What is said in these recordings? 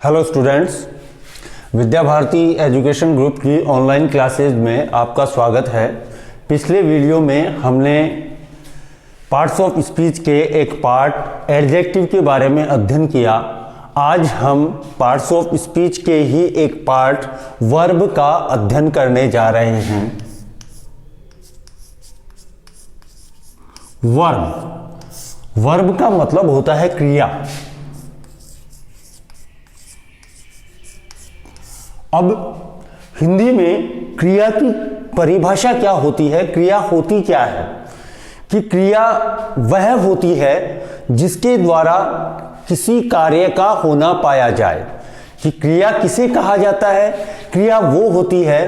Hello students, Vidya Bharati education group की online classes में आपका स्वागत है। पिछले वीडियो में हमने पार्ट्स ऑफ स्पीच के एक पार्ट एडजेक्टिव के बारे में अध्ययन किया। आज हम पार्ट्स ऑफ स्पीच के ही एक पार्ट वर्ब का अध्ययन करने जा रहे हैं। वर्ब का मतलब होता है क्रिया। अब हिंदी में क्रिया की परिभाषा क्या होती है, क्रिया होती क्या है? कि क्रिया वह होती है जिसके द्वारा किसी कार्य का होना पाया जाए। कि क्रिया किसे कहा जाता है? क्रिया वो होती है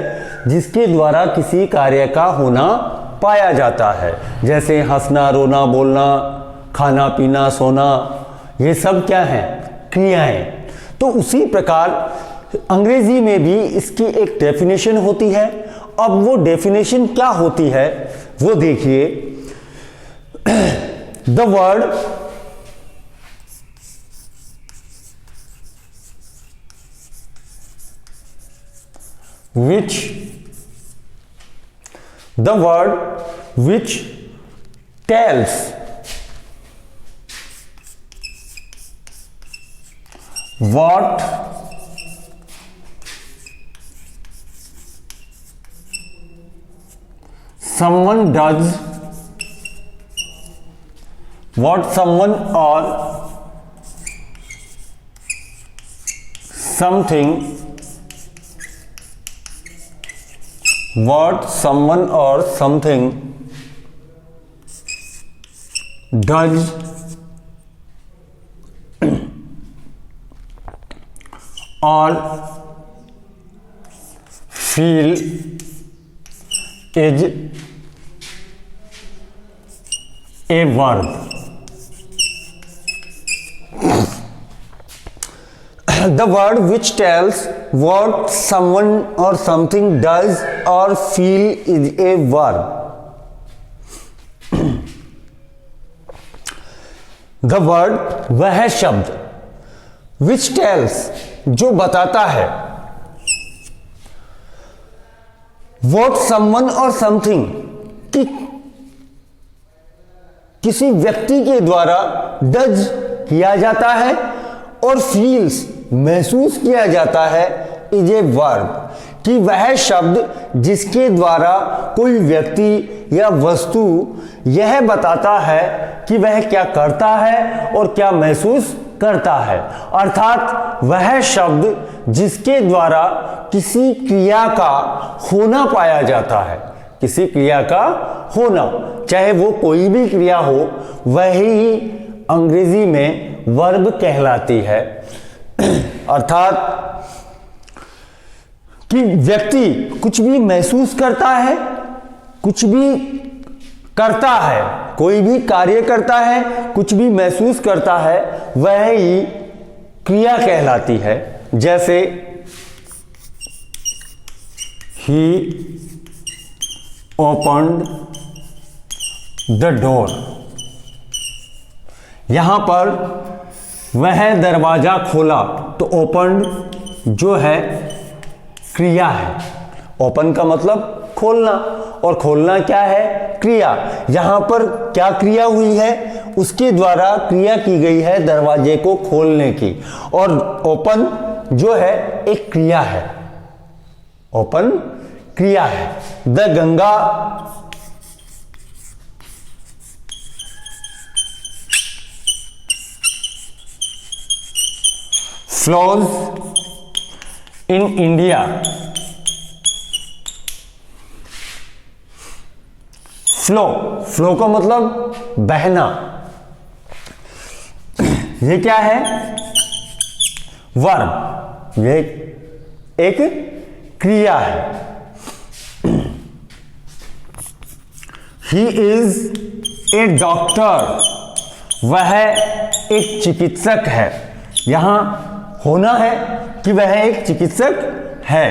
जिसके द्वारा किसी कार्य का होना पाया जाता है। जैसे हंसना, रोना, बोलना, खाना, पीना, सोना, ये सब क्या है? क्रियाएं। तो उसी प्रकार अंग्रेजी में भी इसकी एक डेफिनेशन होती है। अब वो डेफिनेशन क्या होती है वो देखिए। The word which tells what someone does, what someone or something, what someone or something does or feel is a verb. The word which tells what someone or something does or feel is a verb. The word वह शब्द which tells जो बताता है what someone or something कि किसी व्यक्ति के द्वारा डज किया जाता है और फील्स महसूस किया जाता है इज ए वर्ब। कि वह शब्द जिसके द्वारा कोई व्यक्ति या वस्तु यह बताता है कि वह क्या करता है और क्या महसूस करता है। अर्थात वह शब्द जिसके द्वारा किसी क्रिया का होना पाया जाता है। किसी क्रिया का होना, चाहे वो कोई भी क्रिया हो, वही अंग्रेजी में वर्ब कहलाती है। अर्थात कि व्यक्ति कुछ भी महसूस करता है, कुछ भी करता है, कोई भी कार्य करता है, कुछ भी महसूस करता है, वह ही क्रिया कहलाती है। जैसे ही ओपन्ड द डोर, यहां पर वह दरवाजा खोला, तो ओपन्ड जो है क्रिया है। ओपन का मतलब खोलना, और खोलना क्या है? क्रिया। यहां पर क्या क्रिया हुई है? उसके द्वारा क्रिया की गई है दरवाजे को खोलने की, और ओपन जो है एक क्रिया है। ओपन क्रिया है। The Ganga flows in India, flow का मतलब बहना। ये क्या है? वर्ब। ये एक क्रिया है। ही इज ए डॉक्टर, वह एक चिकित्सक है। यहां होना है कि वह एक चिकित्सक है,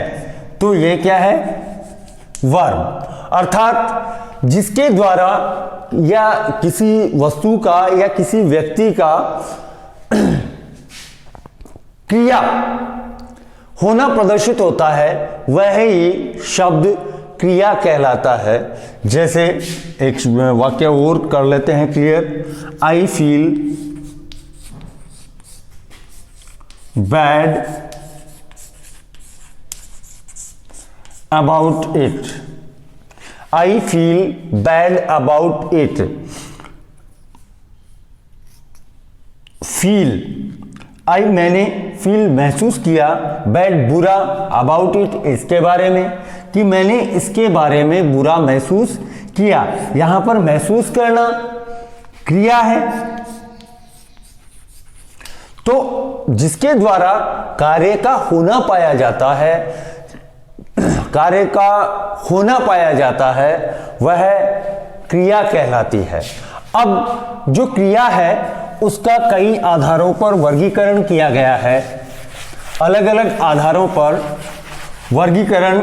तो यह क्या है? वर्ब। अर्थात जिसके द्वारा या किसी वस्तु का या किसी व्यक्ति का क्रिया होना प्रदर्शित होता है वह ही शब्द क्रिया कहलाता है। जैसे एक वाक्य और कर लेते हैं clear. I feel bad about it. I feel bad about it. Feel, I मैंने, फील महसूस किया, बैड बुरा, अबाउट इट इसके बारे में, कि मैंने इसके बारे में बुरा महसूस किया। यहां पर महसूस करना क्रिया है, तो जिसके द्वारा कार्य का होना पाया जाता है, कार्य का होना पाया जाता है वह क्रिया कहलाती है। अब जो क्रिया है उसका कई आधारों पर वर्गीकरण किया गया है। अलग अलग आधारों पर वर्गीकरण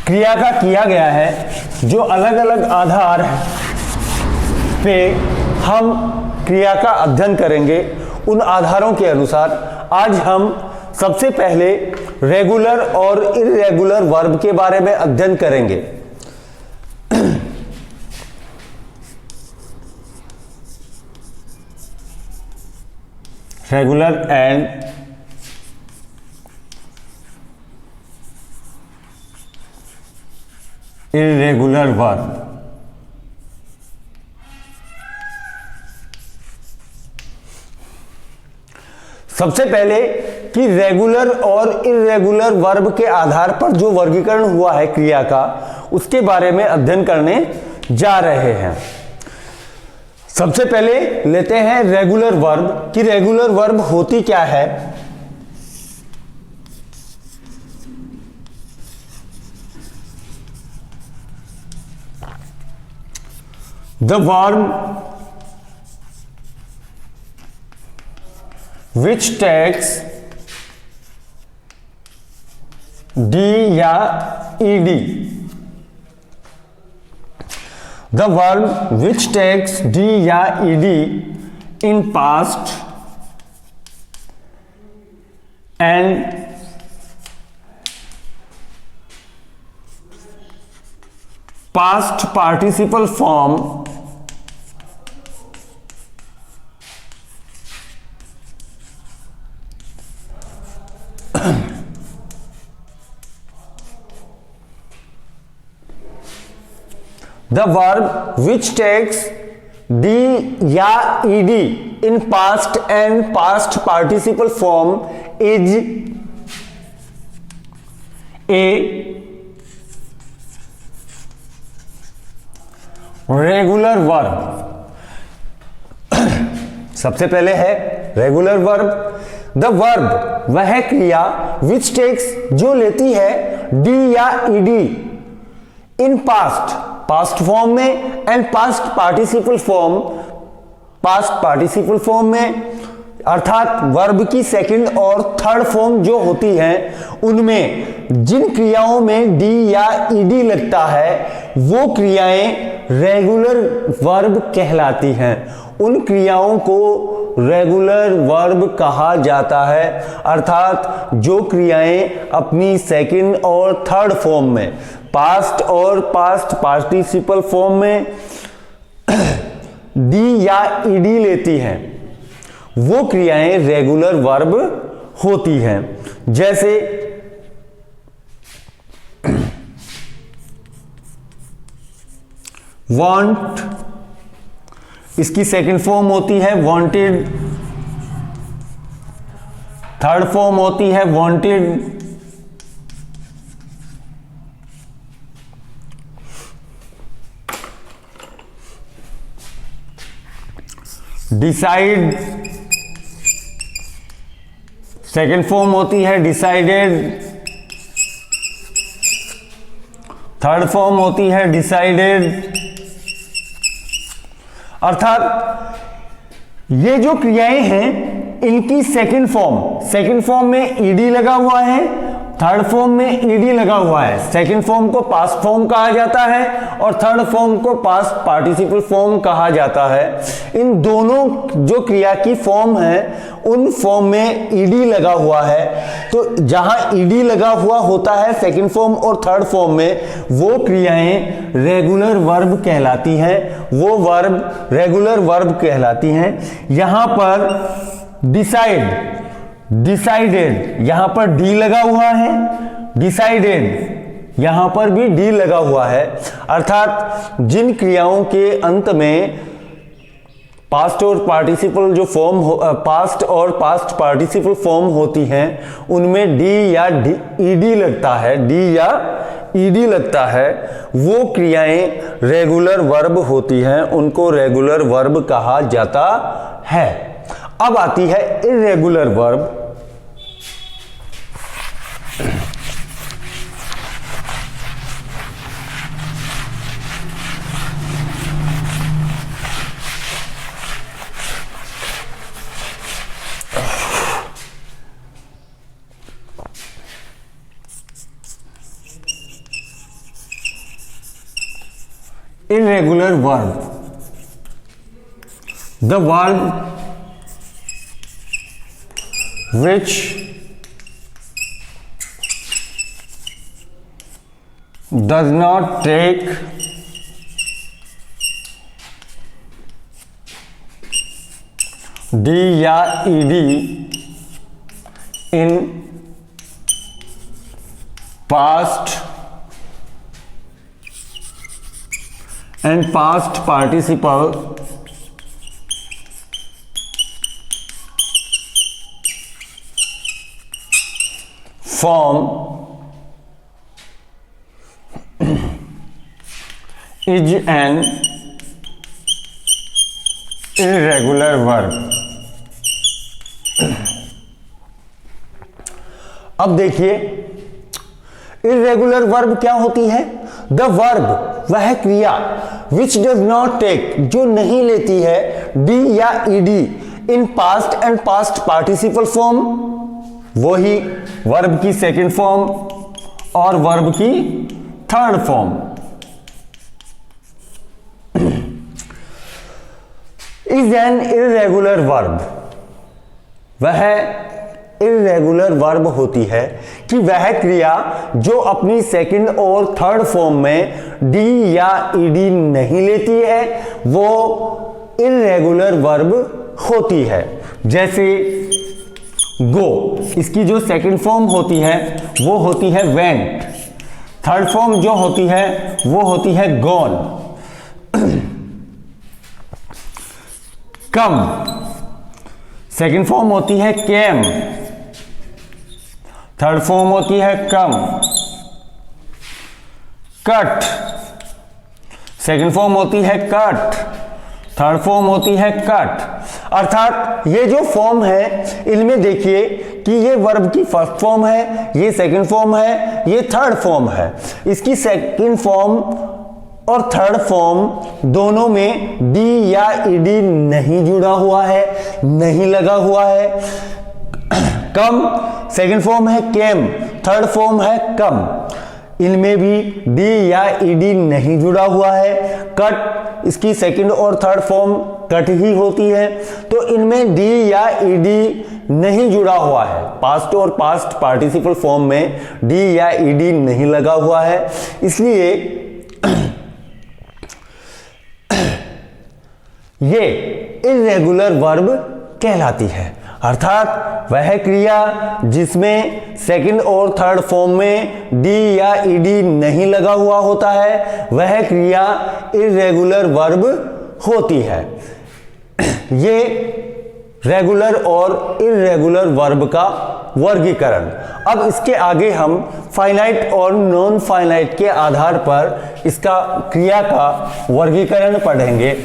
क्रिया का किया गया है। जो अलग अलग आधार पे हम क्रिया का अध्ययन करेंगे, उन आधारों के अनुसार आज हम सबसे पहले रेगुलर और इर्रेगुलर वर्ब के बारे में अध्ययन करेंगे। Regular and irregular verb. सबसे पहले कि रेगुलर और इर्रेगुलर वर्ब के आधार पर जो वर्गीकरण हुआ है क्रिया का, उसके बारे में अध्ययन करने जा रहे हैं। सबसे पहले लेते हैं रेगुलर वर्ब कि रेगुलर वर्ब होती क्या है। The verb which takes D या ED। The verb which takes D या ED in past and past participle form the verb which takes D या ED in past and past participle form is a regular verb। सबसे पहले है regular verb. The verb वह क्रिया which takes जो लेती है D या ED in past, past form में, and past participle form, past participle form में, अर्थात वर्ब की सेकंड और थर्ड फॉर्म जो होती हैं उनमें जिन क्रियाओं में डी या ईडी लगता है वो क्रियाएं रेगुलर वर्ब कहलाती हैं। उन क्रियाओं को रेगुलर वर्ब कहा जाता है, अर्थात जो क्रियाएं अपनी सेकंड और थर्ड फॉर्म में, पास्ट और पास्ट पार्टिसिपल फॉर्म में डी या ईडी लेती हैं वो क्रियाएं रेगुलर वर्ब होती हैं। जैसे वांट, इसकी सेकंड फॉर्म होती है वांटेड, थर्ड फॉर्म होती है वांटेड, डिसाइड, सेकेंड फॉर्म होती है डिसाइडेड, थर्ड फॉर्म होती है डिसाइडेड। अर्थात ये जो क्रियाएं हैं इनकी सेकेंड फॉर्म में ईडी लगा हुआ है थर्ड फॉर्म में ईडी लगा हुआ है, सेकंड फॉर्म को पास्ट फॉर्म कहा जाता है और थर्ड फॉर्म को पास्ट पार्टिसिपल फॉर्म कहा जाता है। इन दोनों जो क्रिया की फॉर्म है उन फॉर्म में ईडी लगा हुआ है, तो जहां ईडी लगा हुआ होता है सेकंड फॉर्म और थर्ड फॉर्म में, वो क्रियाएं रेगुलर वर्ब कहलाती हैं, वो वर्ब रेगुलर वर्ब कहलाती हैं। यहां पर डिसाइड, डिसाइडेड, यहां पर डी लगा हुआ है, डिसाइडेड यहां पर भी डी लगा हुआ है, अर्थात जिन क्रियाओं के अंत में पास्ट और पार्टिसिपल जो फॉर्म पास्ट और पास्ट पार्टिसिपल फॉर्म होती हैं उनमें डी या ईडी लगता है, डी या ईडी लगता है, वो क्रियाएं रेगुलर वर्ब होती हैं, उनको रेगुलर वर्ब कहा जाता है। अब आती है irregular verb. Irregular verb, the verb which does not take D या ED in past and past participle form is an irregular verb। अब देखिए इर्रेगुलर वर्ब क्या होती है? द वर्ब वह क्रिया विच डज नॉट टेक जो नहीं लेती है डी या ED in past and past participle form, वही वर्ब की सेकंड फॉर्म और वर्ब की third form. Is an irregular verb, वह इर्रेगुलर वर्ब होती है कि वह क्रिया जो अपनी सेकंड और थर्ड फॉर्म में डी या ईडी नहीं लेती है वो इर्रेगुलर वर्ब होती है। जैसे गो, इसकी जो सेकंड फॉर्म होती है वो होती है वेंट, थर्ड फॉर्म जो होती है वो होती है गॉन। कम, सेकंड फॉर्म होती है केम, थर्ड फॉर्म होती है कम। कट, सेकंड फॉर्म होती है कट, थर्ड फॉर्म होती है कट। अर्थात ये जो फॉर्म है इनमें देखिए कि ये वर्ब की फर्स्ट फॉर्म है, ये सेकंड फॉर्म है, ये थर्ड फॉर्म है। इसकी सेकंड फॉर्म और थर्ड फॉर्म दोनों में डी या ईडी नहीं जुड़ा हुआ है, नहीं लगा हुआ है। कम सेकंड फॉर्म है केम, थर्ड फॉर्म है कम, इनमें भी डी या ईडी नहीं जुड़ा हुआ है। कट, इसकी सेकंड और थर्ड फॉर्म कट ही होती है, तो इनमें डी या ईडी नहीं जुड़ा हुआ है। पास्ट और पास्ट पार्टिसिपल फॉर्म में डी या ईडी नहीं लगा हुआ है, इसलिए ये इर्रेगुलर वर्ब कहलाती है। अर्थात वह क्रिया जिसमें सेकंड और थर्ड फॉर्म में डी या ईडी नहीं लगा हुआ होता है वह क्रिया इर्रेगुलर वर्ब होती है। ये रेगुलर और इर्रेगुलर वर्ब का वर्गीकरण। अब इसके आगे हम फाइनाइट और नॉन फाइनाइट के आधार पर इसका क्रिया का वर्गीकरण पढ़ेंगे।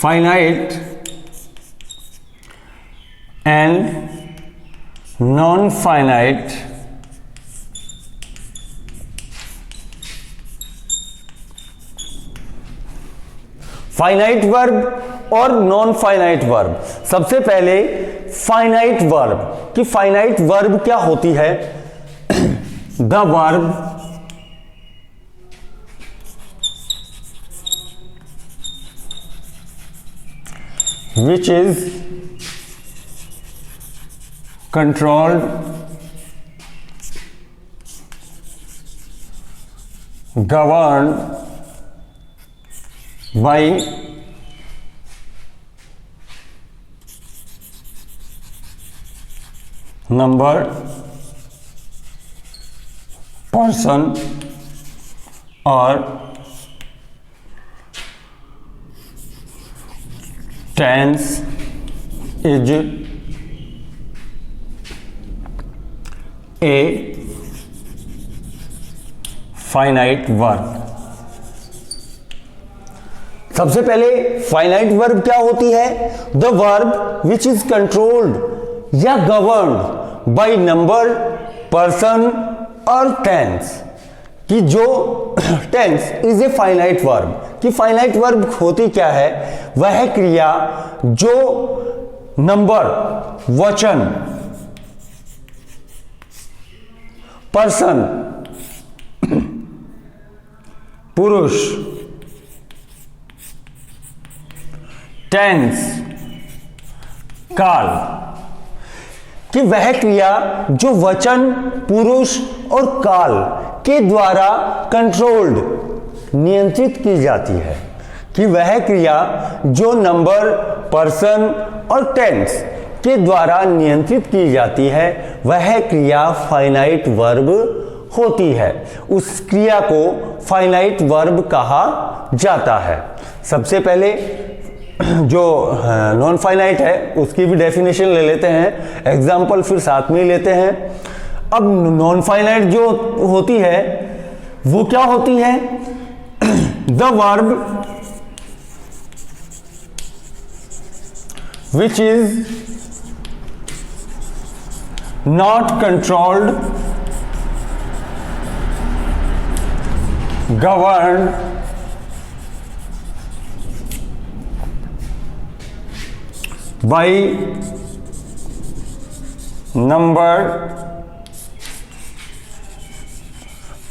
Finite and non-finite finite verb और नॉन फाइनाइट वर्ब। सबसे पहले फाइनाइट वर्ब कि फाइनाइट वर्ब क्या होती है। The verb which is controlled governed by number, person or tense is a finite verb। सबसे पहले फाइनाइट वर्ब क्या होती है। The verb which is controlled या गवर्न्ड बाय नंबर, पर्सन और टेंस कि जो tense is a finite verb कि फाइनाइट वर्ब होती क्या है। वह क्रिया जो नंबर, वचन, पर्सन, पुरुष, टेंस, काल कि वह क्रिया जो वचन, पुरुष और काल के द्वारा कंट्रोल्ड, नियंत्रित की जाती है कि वह क्रिया जो नंबर, पर्सन और टेंस के द्वारा नियंत्रित की जाती है वह क्रिया फाइनाइट वर्ब होती है। उस क्रिया को फाइनाइट वर्ब कहा जाता है। सबसे पहले जो नॉन फाइनाइट है उसकी भी डेफिनेशन ले लेते हैं, एग्जाम्पल फिर साथ में ही लेते हैं। अब नॉन फाइनाइट जो होती है वो क्या होती है। The verb which is not controlled, governed by number,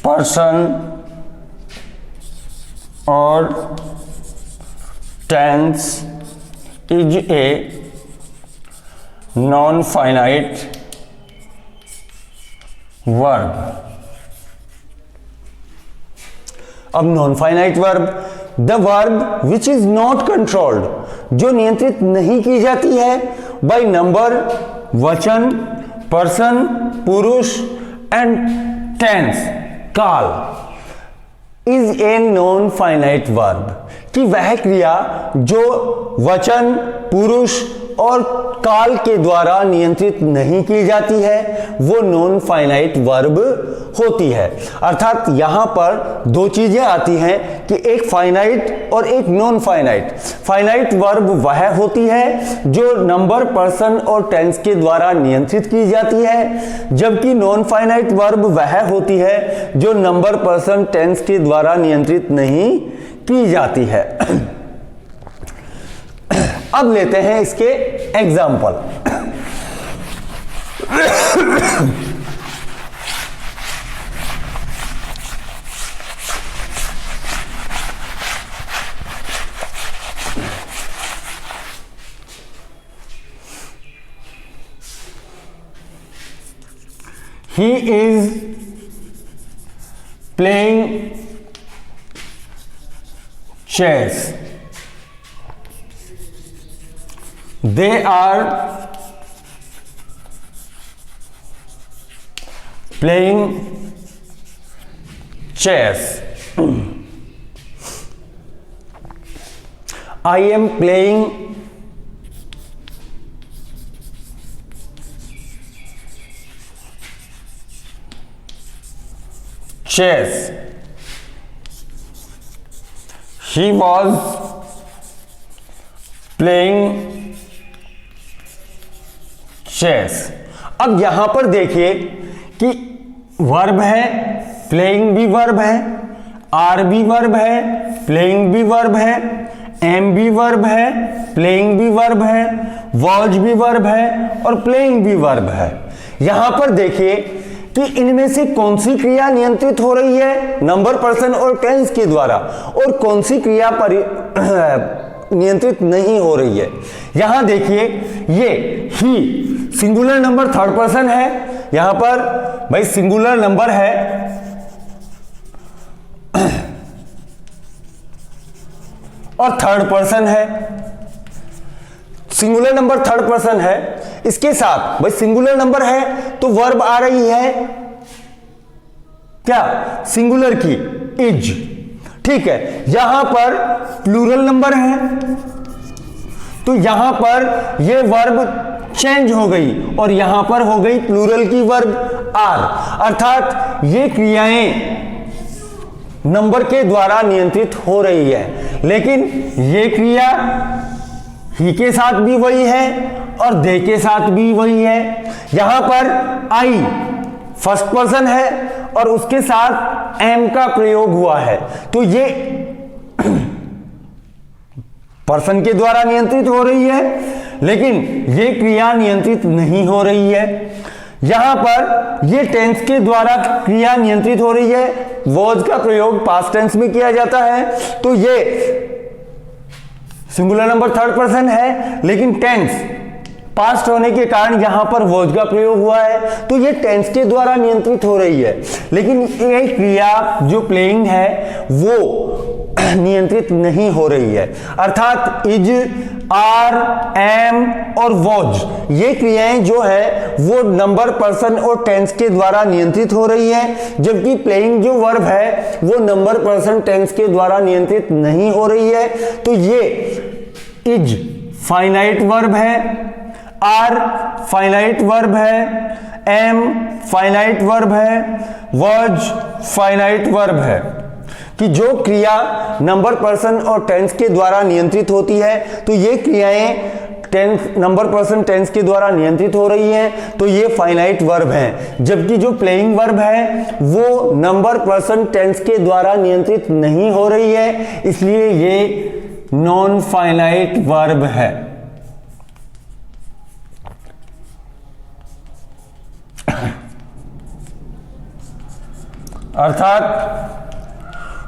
person or tense is a non-finite verb। अब non finite verb the verb which is not controlled जो नियंत्रित नहीं की जाती है बाय नंबर, वचन, पर्सन, पुरुष एंड टेंस, काल is a non finite verb कि वह क्रिया जो वचन, पुरुष और काल के द्वारा नियंत्रित नहीं की जाती है वो नॉन फाइनाइट वर्ब होती है। अर्थात यहां पर दो चीजें आती हैं कि एक फाइनाइट और एक नॉन फाइनाइट। फाइनाइट वर्ब वह होती है जो नंबर, पर्सन और टेंस के द्वारा नियंत्रित की जाती है, जबकि नॉन फाइनाइट वर्ब वह होती है जो नंबर, पर्सन, टेंस के द्वारा नियंत्रित नहीं की जाती है। अब लेते हैं इसके example. He is playing chess. They are playing chess. I am playing chess. He was playing chess. अब यहां पर देखिए कि वर्ब है, प्लेइंग भी वर्ब है, आर भी वर्ब है, प्लेइंग भी वर्ब है, एम भी वर्ब है, प्लेइंग भी वर्ब है, वॉच भी वर्ब है और प्लेइंग भी वर्ब है। यहां पर देखिए कि इनमें से कौन सी क्रिया नियंत्रित हो रही है नंबर, पर्सन और टेंस के द्वारा, और कौन सी क्रिया नियंत्रित नहीं हो रही है। यहां देखिए ये ही सिंगुलर नंबर थर्ड पर्सन है, यहां पर भाई सिंगुलर नंबर है और थर्ड पर्सन है, सिंगुलर नंबर थर्ड पर्सन है। इसके साथ भाई सिंगुलर नंबर है तो वर्ब आ रही है क्या, सिंगुलर की, इज। ठीक है, यहां पर प्लूरल नंबर है तो यहां पर यह वर्ब चेंज हो गई और यहां पर हो गई प्लूरल की वर्ब आर, अर्थात ये क्रियाएं नंबर के द्वारा नियंत्रित हो रही है। लेकिन ये क्रिया ही के साथ भी वही है और दे के साथ भी वही है। यहां पर आई फर्स्ट पर्सन है और उसके साथ एम का प्रयोग हुआ है तो ये पर्सन के द्वारा नियंत्रित हो रही है, लेकिन ये क्रिया नियंत्रित नहीं हो रही है। यहां पर ये टेंस के द्वारा क्रिया नियंत्रित हो रही है, वॉज का प्रयोग पास्ट टेंस में किया जाता है तो ये सिंगुलर नंबर थर्ड पर्सन है, लेकिन टेंस पास्ट होने के कारण यहां पर वॉज का प्रयोग हुआ है तो ये टेंस के द्वारा नियंत्रित हो रही है। लेकिन ये क्रिया जो प्लेइंग है वो नियंत्रित नहीं हो रही है, अर्थात इज, आर, एम और वॉज ये क्रियाएं जो है वो नंबर, पर्सन और टेंस के द्वारा नियंत्रित हो रही है, जबकि प्लेइंग जो वर्ब है वो नंबर, पर्सन, टेंस के द्वारा नियंत्रित नहीं हो रही है। तो ये इज फाइनाइट वर्ब है, आर फाइनाइट वर्ब है, एम फाइनाइट वर्ब है, वॉज फाइनाइट वर्ब है कि जो क्रिया नंबर, पर्सन और टेंस के द्वारा नियंत्रित होती है तो ये क्रियाएं टेंस, नंबर, पर्सन, टेंस के द्वारा नियंत्रित हो रही हैं तो ये फाइनाइट वर्ब हैं, जबकि जो प्लेइंग वर्ब है वो नंबर, पर्सन, टेंस के द्वारा नियंत्रित नहीं हो रही है, इसलिए ये नॉन फाइनाइट वर्ब है। अर्थात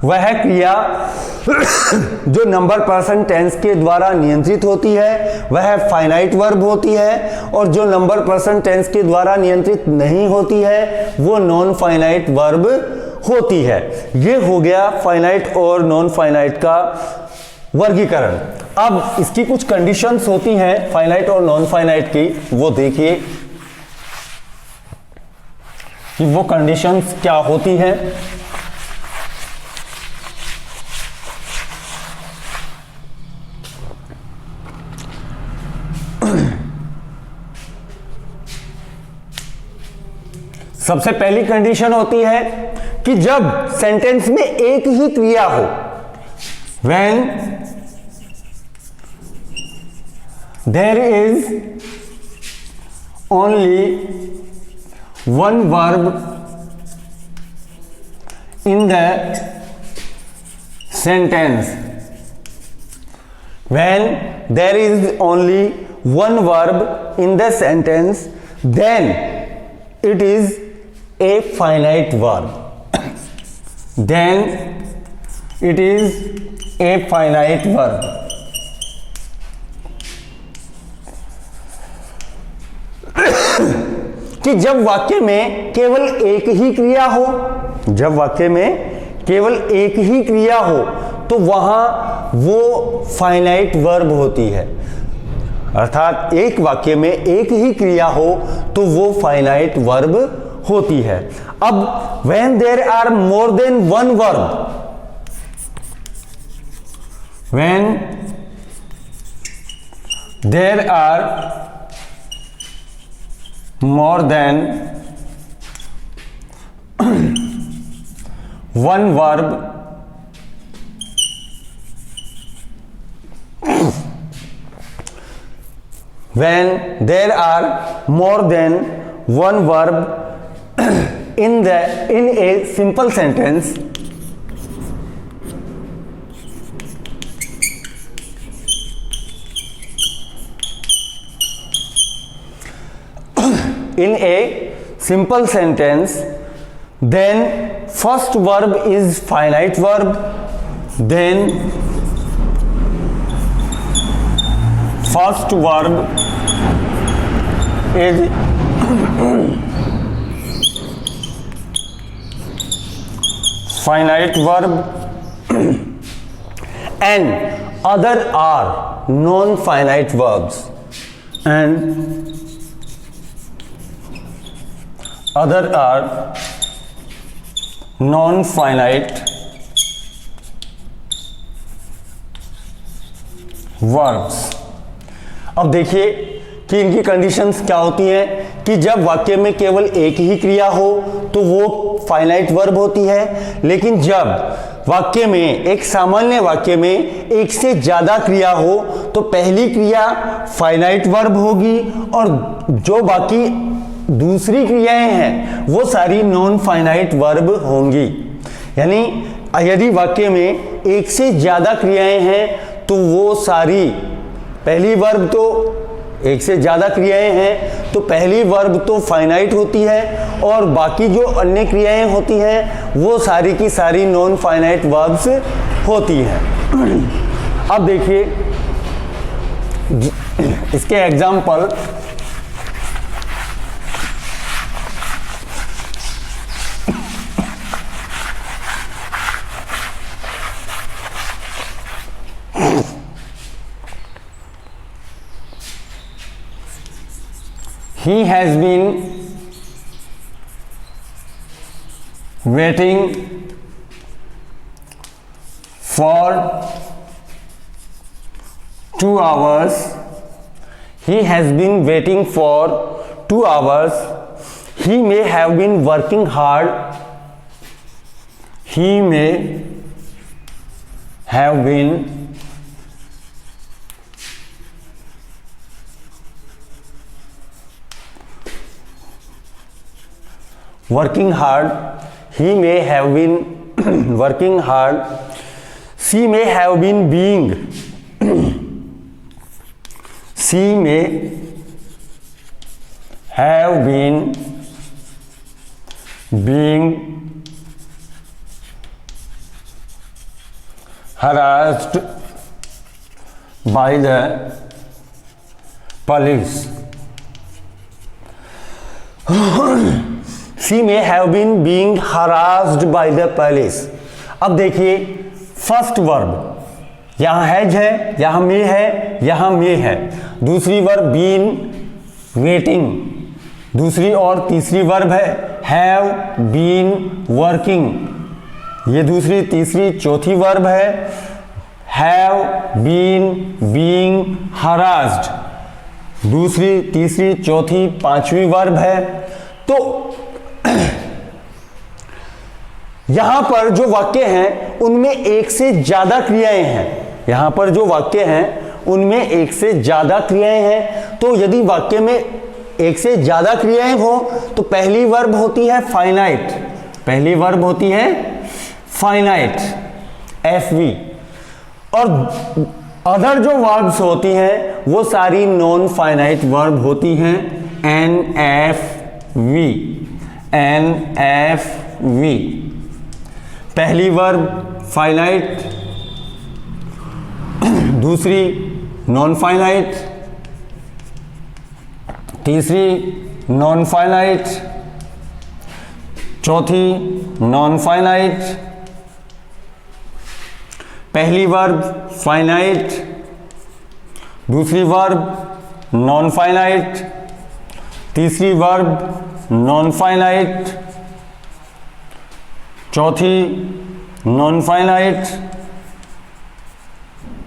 वह क्रिया जो नंबर, पर्सन, टेंस के द्वारा नियंत्रित होती है वह फाइनाइट वर्ब होती है और जो नंबर, पर्सन, टेंस के द्वारा नियंत्रित नहीं होती है वो नॉन फाइनाइट वर्ब होती है। यह हो गया फाइनाइट और नॉन फाइनाइट का वर्गीकरण। अब इसकी कुछ कंडीशंस होती हैं फाइनाइट और नॉन फाइनाइट की, वो देखिए कि वो कंडीशंस क्या होती हैं। सबसे पहली कंडीशन होती है कि जब सेंटेंस में एक ही क्रिया हो, when there is only one verb in the sentence, when there is only one verb in the sentence, then it is a finite verb. Then it is a finite verb. कि जब वाक्य में केवल एक ही क्रिया हो, जब वाक्य में केवल एक ही क्रिया हो तो वहां वो फाइनाइट वर्ब होती है। अर्थात एक वाक्य में एक ही क्रिया हो तो वो फाइनाइट वर्ब होती है। अब when there are more than one verb, when there are more than one verb, when there are more than one verb in a simple sentence, in a simple sentence, then first verb is finite verb, then first verb is finite verb and other are non-finite verbs, and other are non-finite verbs। अब देखिए कि इनकी conditions क्या होती हैं कि जब वाक्य में केवल एक ही क्रिया हो तो वो फाइनाइट वर्ब होती है, लेकिन जब वाक्य में, एक सामान्य वाक्य में एक से ज्यादा क्रिया हो तो पहली क्रिया फाइनाइट वर्ब होगी और जो बाकी दूसरी क्रियाएं हैं वो सारी नॉन फाइनाइट वर्ब होंगी। यानी यदि वाक्य में एक से ज्यादा क्रियाएं हैं तो वो सारी, पहली वर्ब तो एक से ज्यादा क्रियाएं हैं तो पहली वर्ब तो फाइनाइट होती है और बाकी जो अन्य क्रियाएं होती हैं वो सारी की सारी नॉन फाइनाइट वर्ब्स होती हैं। अब देखिए इसके example, he has been waiting for 2 hours. He has been waiting for 2 hours. He may have been working hard. He may have been working hard. He may have been working hard. She may have been being she may have been being harassed by the police. She may have been being harassed by the police. अब देखिए first verb यहाँ has है, यहाँ मे है, यहाँ मे है, दूसरी verb been waiting, दूसरी और तीसरी वर्ब है हैव बीन वर्किंग, ये दूसरी तीसरी चौथी वर्ब है हैव बीन बीइंग हरास्ड, दूसरी तीसरी चौथी पांचवी वर्ब है। तो यहां पर जो वाक्य हैं उनमें एक से ज्यादा क्रियाएं हैं, यहां पर जो वाक्य हैं उनमें एक से ज्यादा क्रियाएं हैं। तो यदि वाक्य में एक से ज्यादा क्रियाएं हो तो पहली वर्ब होती है फाइनाइट, पहली वर्ब होती है फाइनाइट एफवी, और अदर जो वर्ब्स होती हैं वो सारी नॉन फाइनाइट वर्ब होती हैं एनएफवी, एनएफवी। पहली वर्ब फाइनाइट, दूसरी नॉन फाइनाइट, तीसरी नॉन फाइनाइट, चौथी नॉन फाइनाइट। पहली वर्ब फाइनाइट, दूसरी वर्ब नॉन फाइनाइट, तीसरी वर्ब नॉन फाइनाइट, चौथी नॉन फाइनाइट,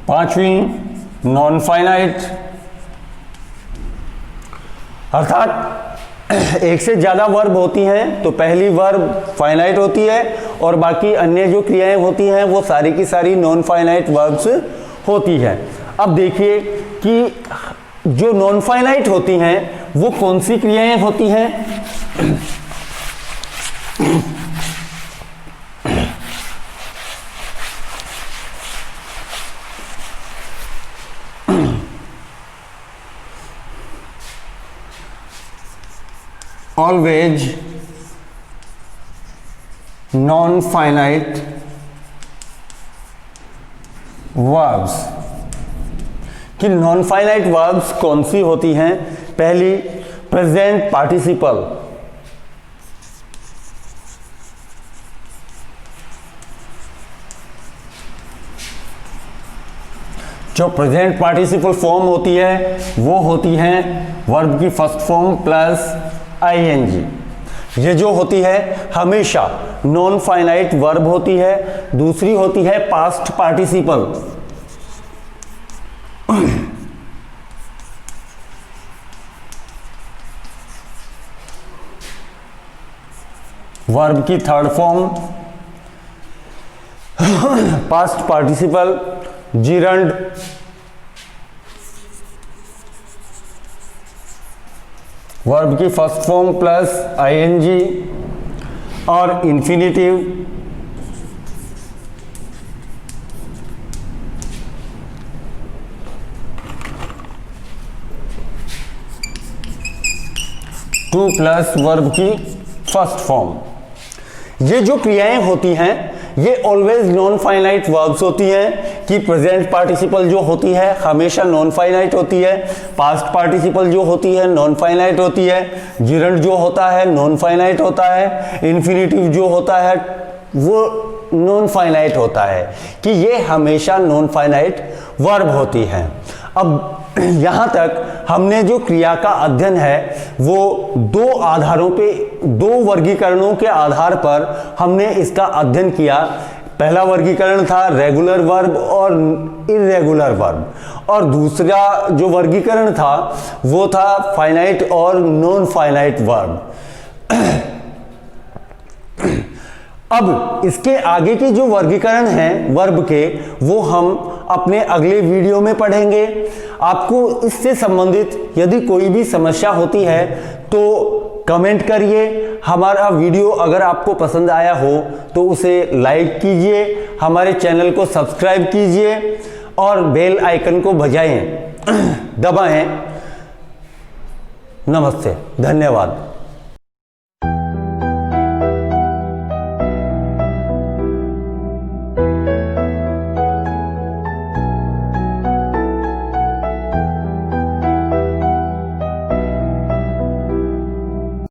पांचवी नॉन फाइनाइट। अर्थात एक से ज्यादा वर्ब होती हैं तो पहली वर्ब फाइनाइट होती है और बाकी अन्य जो क्रियाएं होती हैं वो सारी की सारी नॉन फाइनाइट वर्ब्स होती है। अब देखिए कि जो नॉन फाइनाइट होती हैं वो कौन सी क्रियाएं होती हैं? Always non finite verbs. कि नॉन फाइनाइट वर्ब्स कौन सी होती हैं? पहली, प्रेजेंट पार्टिसिपल। जो प्रेजेंट पार्टिसिपल फॉर्म होती है वो होती है वर्ब की फर्स्ट फॉर्म प्लस आईएनजी। ये जो होती है हमेशा नॉन फाइनाइट वर्ब होती है। दूसरी होती है पास्ट पार्टिसिपल। वर्ब की third form past participle gerund. Verb की फर्स्ट फॉर्म प्लस आईएनजी और इंफिनिटिव। टू प्लस वर्ब की फर्स्ट फॉर्म। ये जो क्रियाएं होती हैं ये ऑलवेज नॉन फाइनाइट वर्ब्स होती हैं। कि प्रेजेंट पार्टिसिपल जो होती है हमेशा नॉन फाइनाइट होती है, पास्ट पार्टिसिपल जो होती है नॉन फाइनाइट होती है, जिरंड जो होता है नॉन फाइनाइट होता है, इन्फिनिटिव जो होता है वो नॉन फाइनाइट होता है। कि ये हमेशा नॉन फाइनाइट वर्ब होती हैं। अब यहाँ तक हमने जो क्रिया का अध्ययन है वो दो आधारों पे, दो वर्गीकरणों के आधार पर हमने इसका अध्ययन किया। पहला वर्गीकरण था रेगुलर वर्ब और इरेगुलर वर्ब, और दूसरा जो वर्गीकरण था वो था फाइनाइट और नॉन फाइनाइट वर्ब। अब इसके आगे के जो वर्गीकरण हैं वर्ब के वो हम अपने अगले वीडियो में पढ़ेंगे। आपको इससे संबंधित यदि कोई भी समस्या होती है तो कमेंट करिए। हमारा वीडियो अगर आपको पसंद आया हो तो उसे लाइक कीजिए, हमारे चैनल को सब्सक्राइब कीजिए और बेल आइकन को दबाएं। नमस्ते, धन्यवाद।